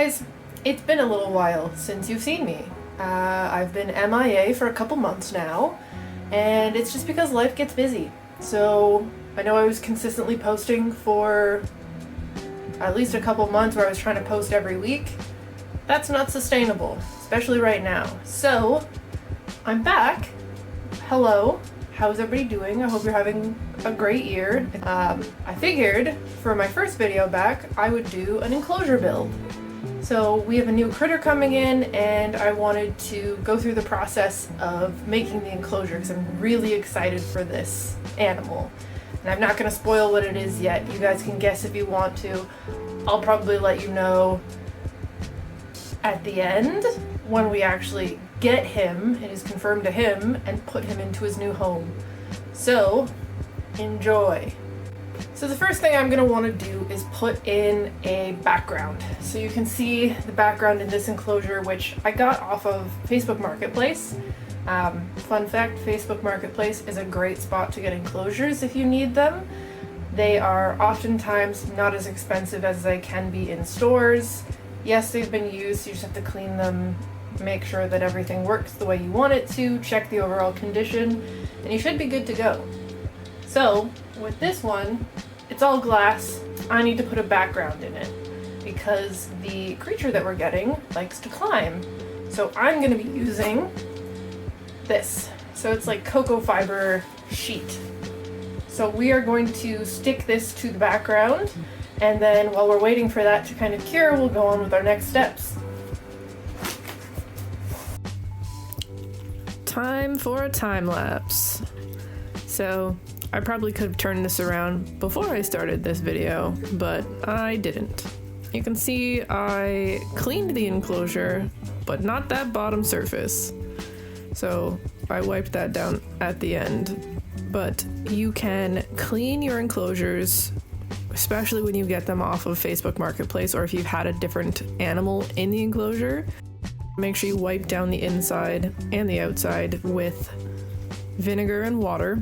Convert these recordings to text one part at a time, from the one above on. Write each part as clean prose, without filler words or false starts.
guys, it's been a little while since you've seen me. I've been MIA for a couple months now, and it's just because life gets busy. So I know I was consistently posting for at least a couple months where I was trying to post every week. That's not sustainable, especially right now. So I'm back. Hello. How's everybody doing? I hope you're having a great year. I figured for my first video back, I would do an enclosure build. So we have a new critter coming in and I wanted to go through the process of making the enclosure because I'm really excited for this animal. And I'm not going to spoil what it is yet. You guys can guess if you want to. I'll probably let you know at the end when we actually get him, it is confirmed to him, and put him into his new home. So, enjoy. So the first thing I'm going to want to do is put in a background. So you can see the background in this enclosure, which I got off of Facebook Marketplace. Fun fact, Facebook Marketplace is a great spot to get enclosures if you need them. They are oftentimes not as expensive as they can be in stores. Yes, they've been used, you just have to clean them, make sure that everything works the way you want it to, check the overall condition, and you should be good to go. So, with this one, it's all glass. I need to put a background in it because the creature that we're getting likes to climb. So I'm going to be using this. So it's like cocoa fiber sheet. So we are going to stick this to the background, and then while we're waiting for that to kind of cure, we'll go on with our next steps. Time for a time lapse. So I probably could have turned this around before I started this video, but I didn't. You can see I cleaned the enclosure, but not that bottom surface. So I wiped that down at the end. But you can clean your enclosures, especially when you get them off of Facebook Marketplace or if you've had a different animal in the enclosure. Make sure you wipe down the inside and the outside with vinegar and water.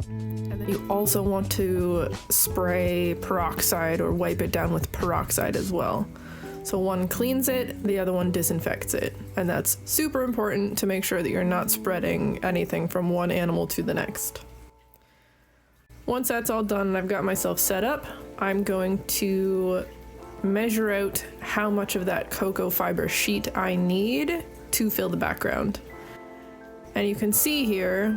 And then you also want to spray peroxide or wipe it down with peroxide as well. So one cleans it, the other one disinfects it. And that's super important to make sure that you're not spreading anything from one animal to the next. Once that's all done and I've got myself set up, I'm going to measure out how much of that cocoa fiber sheet I need to fill the background. And you can see here,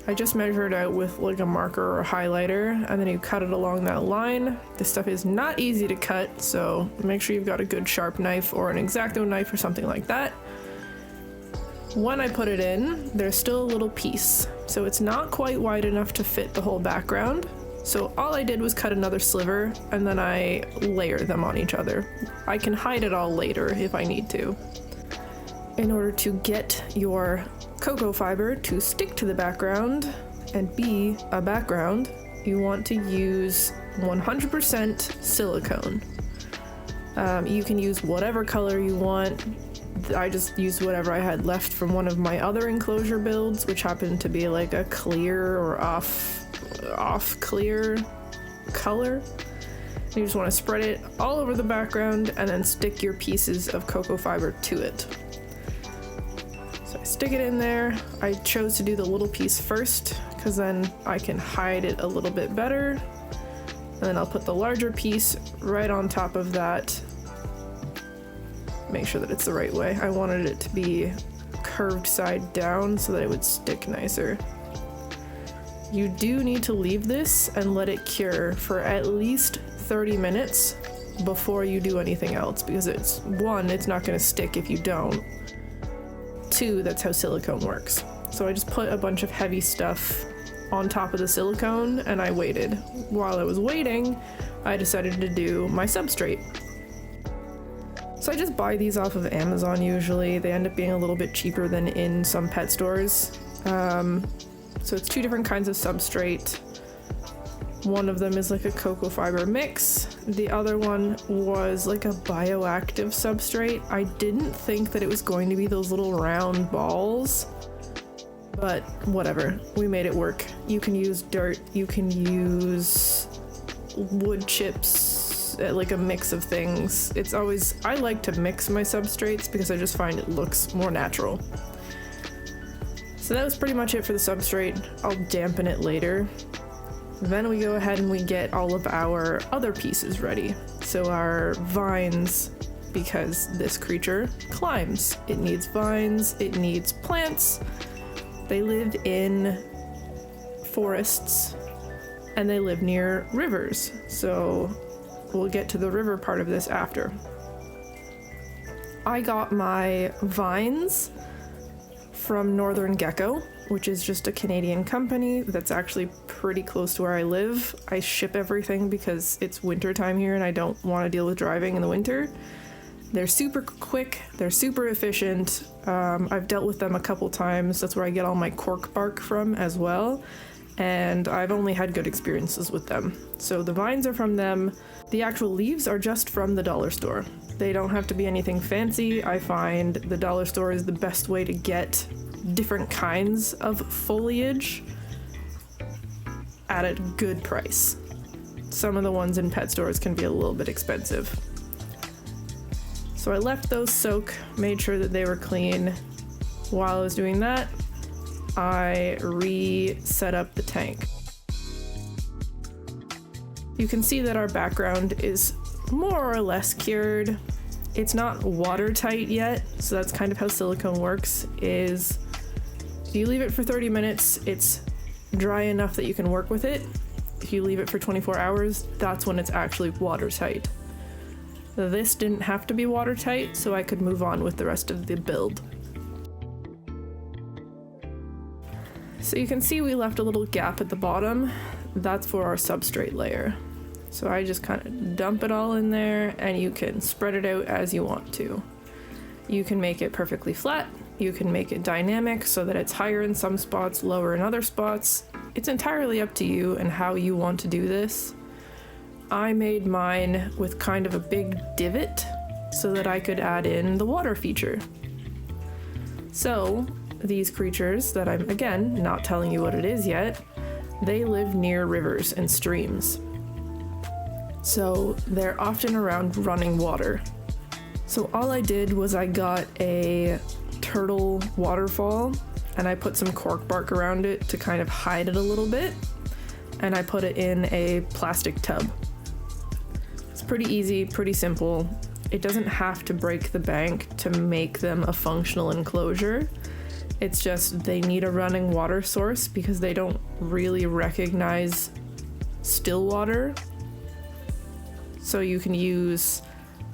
I just measured out with like a marker or a highlighter, and then you cut it along that line. This stuff is not easy to cut, so make sure you've got a good sharp knife or an X-Acto knife or something like that. When I put it in, there's still a little piece, so it's not quite wide enough to fit the whole background. So all I did was cut another sliver, and then I layer them on each other. I can hide it all later if I need to. In order to get your cocoa fiber to stick to the background and be a background, you want to use 100% silicone. You can use whatever color you want. I just used whatever I had left from one of my other enclosure builds, which happened to be like a clear or off clear color. You just want to spread it all over the background and then stick your pieces of cocoa fiber to it. So I stick it in there. I chose to do the little piece first because then I can hide it a little bit better. And then I'll put the larger piece right on top of that. Make sure that it's the right way. I wanted it to be curved side down so that it would stick nicer. You do need to leave this and let it cure for at least 30 minutes before you do anything else, because it's not going to stick if you don't. 2, that's how silicone works. So I just put a bunch of heavy stuff on top of the silicone and I waited. While I was waiting, I decided to do my substrate. So I just buy these off of Amazon usually. They end up being a little bit cheaper than in some pet stores. So it's 2 different kinds of substrate. One of them is like a cocoa fiber mix. The other one was like a bioactive substrate. I didn't think that it was going to be those little round balls, but whatever, we made it work. You can use dirt, you can use wood chips, like a mix of things. It's always, I like to mix my substrates because I just find it looks more natural. So that was pretty much it for the substrate. I'll dampen it later. Then we go ahead and we get all of our other pieces ready. So our vines, because this creature climbs. It needs vines, it needs plants. They live in forests and they live near rivers. So we'll get to the river part of this after. I got my vines from Northern Gecko, which is just a Canadian company that's actually pretty close to where I live. I ship everything because it's winter time here and I don't want to deal with driving in the winter. They're super quick, they're super efficient. I've dealt with them a couple times. That's where I get all my cork bark from as well. And I've only had good experiences with them. So the vines are from them. The actual leaves are just from the dollar store. They don't have to be anything fancy. I find the dollar store is the best way to get different kinds of foliage at a good price. Some of the ones in pet stores can be a little bit expensive. So I left those soak, made sure that they were clean. While I was doing that, I reset up the tank. You can see that our background is more or less cured. It's not watertight yet, so that's kind of how silicone works, is if you leave it for 30 minutes, it's dry enough that you can work with it. If you leave it for 24 hours, that's when it's actually watertight. This didn't have to be watertight, so I could move on with the rest of the build. So you can see we left a little gap at the bottom. That's for our substrate layer. So I just kind of dump it all in there, and you can spread it out as you want to. You can make it perfectly flat. You can make it dynamic so that it's higher in some spots, lower in other spots. It's entirely up to you and how you want to do this. I made mine with kind of a big divot so that I could add in the water feature. So these creatures that I'm, again, not telling you what it is yet, they live near rivers and streams. So they're often around running water. So all I did was I got a turtle waterfall and I put some cork bark around it to kind of hide it a little bit, and I put it in a plastic tub. It's pretty easy, pretty simple. It doesn't have to break the bank to make them a functional enclosure. It's just they need a running water source because they don't really recognize still water. So you can use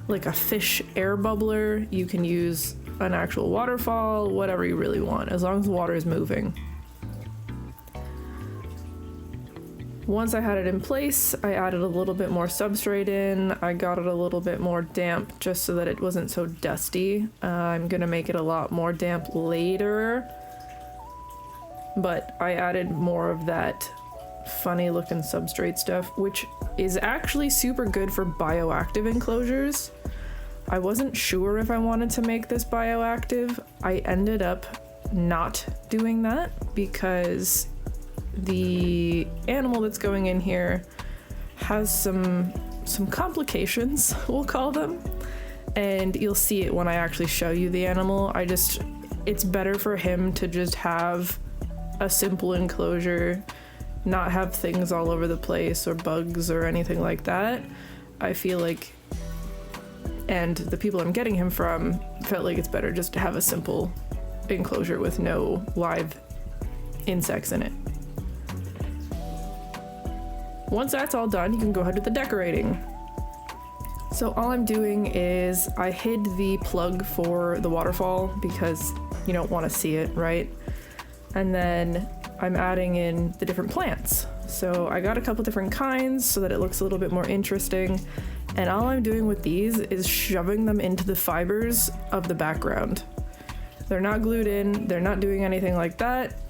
like a fish air bubbler, you can use an actual waterfall, whatever you really want, as long as the water is moving. Once I had it in place, I added a little bit more substrate in. I got it a little bit more damp just so that it wasn't so dusty. I'm gonna make it a lot more damp later, but I added more of that funny looking substrate stuff, which is actually super good for bioactive enclosures. I wasn't sure if I wanted to make this bioactive. I ended up not doing that because the animal that's going in here has some complications, we'll call them, and you'll see it when I actually show you the animal. It's better for him to just have a simple enclosure, not have things all over the place or bugs or anything like that. I feel like, and the people I'm getting him from felt like it's better just to have a simple enclosure with no live insects in it. Once that's all done, you can go ahead with the decorating. So all I'm doing is I hid the plug for the waterfall because you don't want to see it, right? And then I'm adding in the different plants. So I got a couple different kinds so that it looks a little bit more interesting. And all I'm doing with these is shoving them into the fibers of the background. They're not glued in, they're not doing anything like that.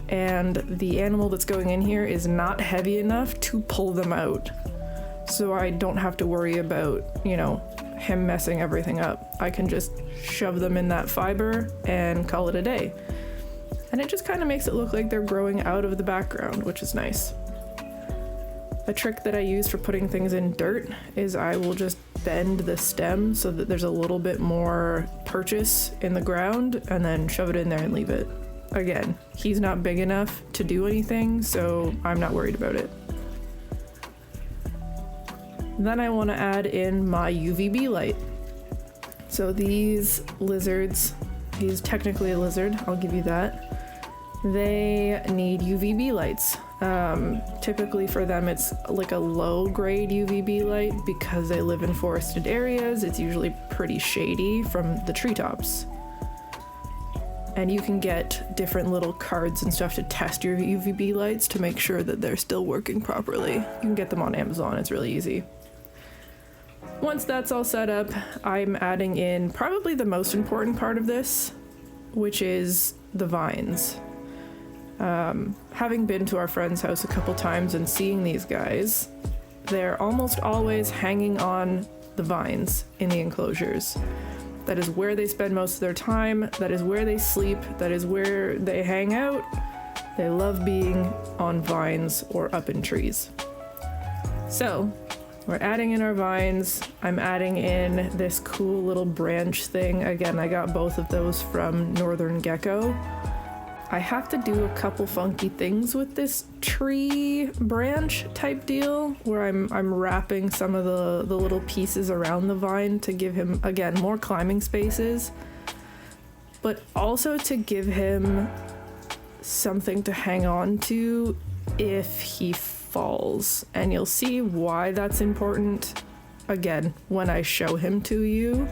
And the animal that's going in here is not heavy enough to pull them out. So I don't have to worry about, him messing everything up. I can just shove them in that fiber and call it a day. And it just kind of makes it look like they're growing out of the background, which is nice. A trick that I use for putting things in dirt is I will just bend the stem so that there's a little bit more purchase in the ground and then shove it in there and leave it. Again, he's not big enough to do anything, so I'm not worried about it. Then I want to add in my UVB light. So these lizards, he's technically a lizard, I'll give you that. They need UVB lights. Typically for them it's like a low grade UVB light because they live in forested areas. It's usually pretty shady from the treetops. And you can get different little cards and stuff to test your UVB lights to make sure that they're still working properly. You can get them on Amazon, it's really easy. Once that's all set up, I'm adding in probably the most important part of this, which is the vines. Having been to our friend's house a couple times and seeing these guys, they're almost always hanging on the vines in the enclosures. That is where they spend most of their time, that is where they sleep, that is where they hang out. They love being on vines or up in trees. So, we're adding in our vines. I'm adding in this cool little branch thing. Again, I got both of those from Northern Gecko. I have to do a couple funky things with this tree branch type deal where I'm wrapping some of the little pieces around the vine to give him, again, more climbing spaces, but also to give him something to hang on to if he falls. And you'll see why that's important, again, when I show him to you.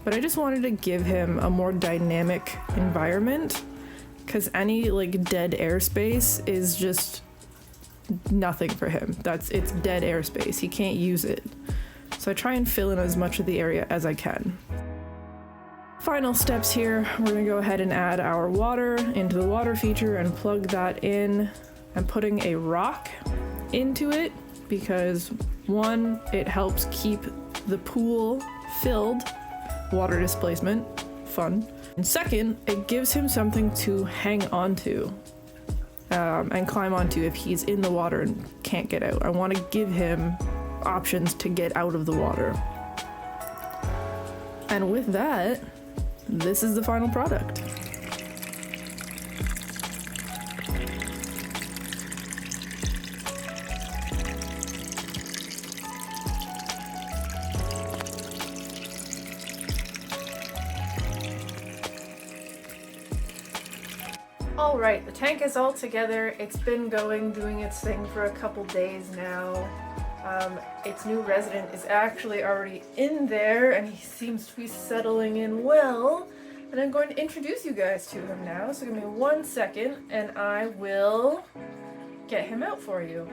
But I just wanted to give him a more dynamic environment, because any like dead airspace is just nothing for him. It's dead airspace. He can't use it. So I try and fill in as much of the area as I can. Final steps here. We're gonna go ahead and add our water into the water feature and plug that in. I'm putting a rock into it because one, it helps keep the pool filled. Water displacement, fun. And second, it gives him something to hang onto and climb onto if he's in the water and can't get out. I want to give him options to get out of the water. And with that, this is the final product. Alright, the tank is all together. It's been doing its thing for a couple days now. Its new resident is actually already in there and he seems to be settling in well. And I'm going to introduce you guys to him now, so give me 1 second and I will get him out for you.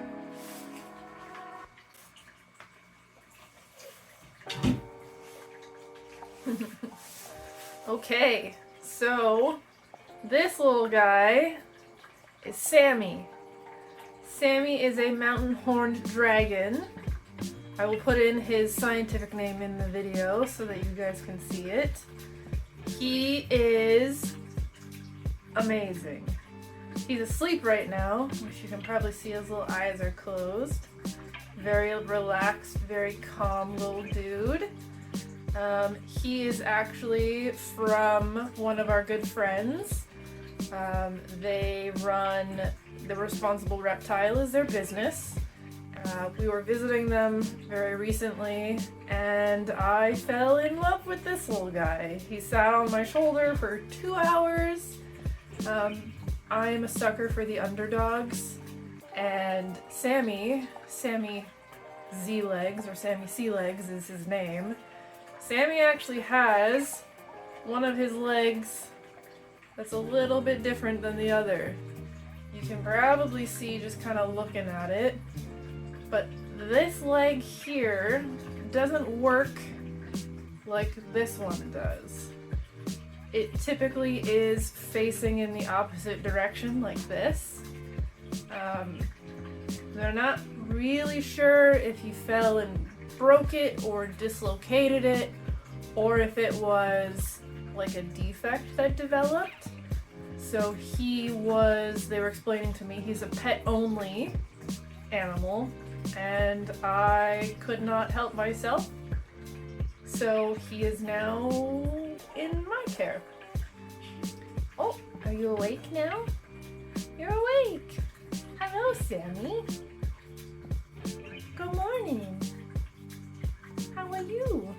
Okay, so this little guy is Sammy. Sammy is a mountain horned dragon. I will put in his scientific name in the video so that you guys can see it. He is amazing. He's asleep right now, which you can probably see his little eyes are closed. Very relaxed, very calm little dude. He is actually from one of our good friends. They run The Responsible Reptile is their business. We were visiting them very recently and I fell in love with this little guy. He sat on my shoulder for 2 hours. I am a sucker for the underdogs, and Sammy Z-Legs, or Sammy C-Legs is his name. Sammy actually has one of his legs that's a little bit different than the other. You can probably see just kind of looking at it, but this leg here doesn't work like this one does. It typically is facing in the opposite direction like this. They're not really sure if he fell and broke it or dislocated it, or if it was like a defect that developed. So they were explaining to me, he's a pet only animal. and I could not help myself. So he is now in my care. Oh, are you awake now? You're awake. Hello, Sammy. Good morning. How are you?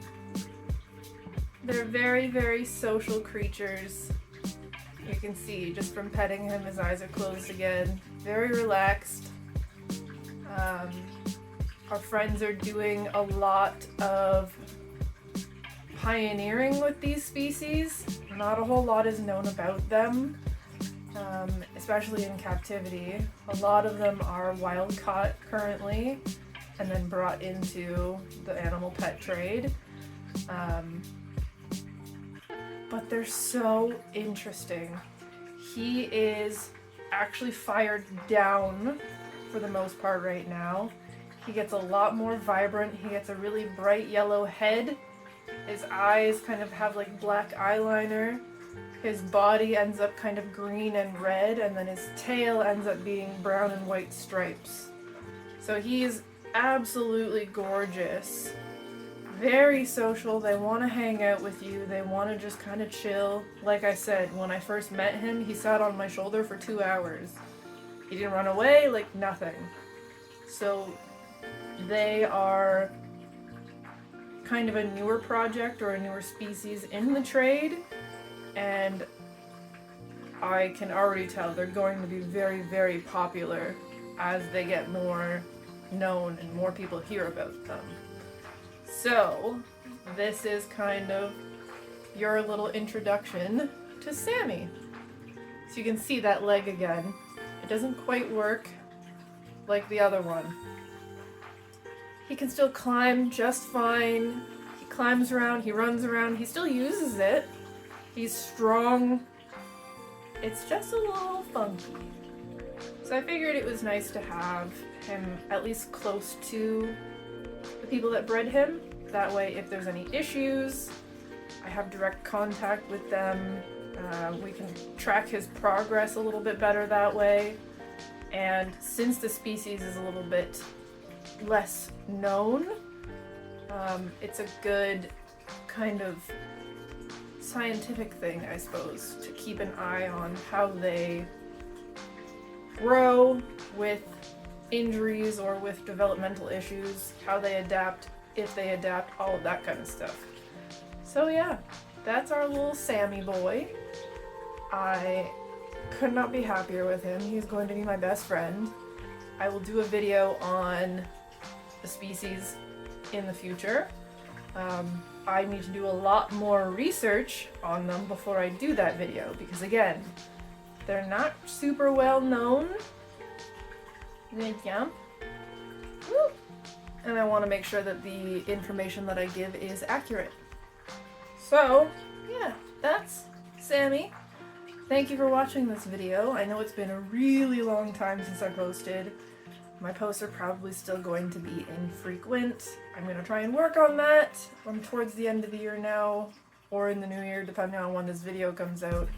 They're very, very social creatures. You can see just from petting him, his eyes are closed again. Very relaxed. Our friends are doing a lot of pioneering with these species. Not a whole lot is known about them, especially in captivity. A lot of them are wild caught currently and then brought into the animal pet trade. But they're so interesting. He is actually fired down for the most part right now. He gets a lot more vibrant. He gets a really bright yellow head. His eyes kind of have like black eyeliner. His body ends up kind of green and red, and then his tail ends up being brown and white stripes. So he's absolutely gorgeous. Very social. They want to hang out with you. They want to just kind of chill. Like I said, when I first met him, he sat on my shoulder for 2 hours. He didn't run away, like nothing. So they are kind of a newer project or a newer species in the trade, and I can already tell they're going to be very, very popular as they get more known and more people hear about them. So this is kind of your little introduction to Sammy. So you can see that leg again. It doesn't quite work like the other one. He can still climb just fine. He climbs around, he runs around, he still uses it. He's strong. It's just a little funky. So I figured it was nice to have him at least close to the people that bred him. That way, if there's any issues, I have direct contact with them. We can track his progress a little bit better that way. And since the species is a little bit less known, it's a good kind of scientific thing, I suppose, to keep an eye on how they grow with injuries or with developmental issues, how they adapt, if they adapt, all of that kind of stuff. So yeah, that's our little Sammy boy. I could not be happier with him. He's going to be my best friend. I will do a video on the species in the future. I need to do a lot more research on them before I do that video, because again, they're not super well known. Good jump. Woo. And I want to make sure that the information that I give is accurate. So, yeah, that's Sammy. Thank you for watching this video. I know it's been a really long time since I posted. My posts are probably still going to be infrequent. I'm going to try and work on that. I'm towards the end of the year now, or in the new year, depending on when this video comes out.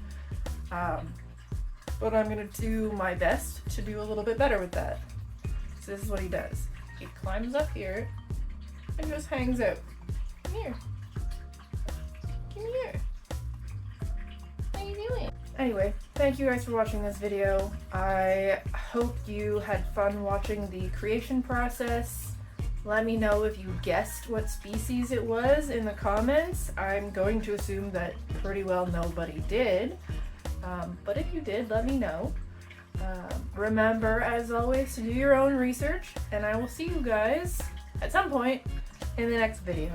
But I'm going to do my best to do a little bit better with that. So this is what he does. He climbs up here and just hangs out. Come here. Come here. What are you doing? Anyway, thank you guys for watching this video. I hope you had fun watching the creation process. Let me know if you guessed what species it was in the comments. I'm going to assume that pretty well nobody did. But if you did, let me know. Remember, as always, to do your own research, and I will see you guys at some point in the next video.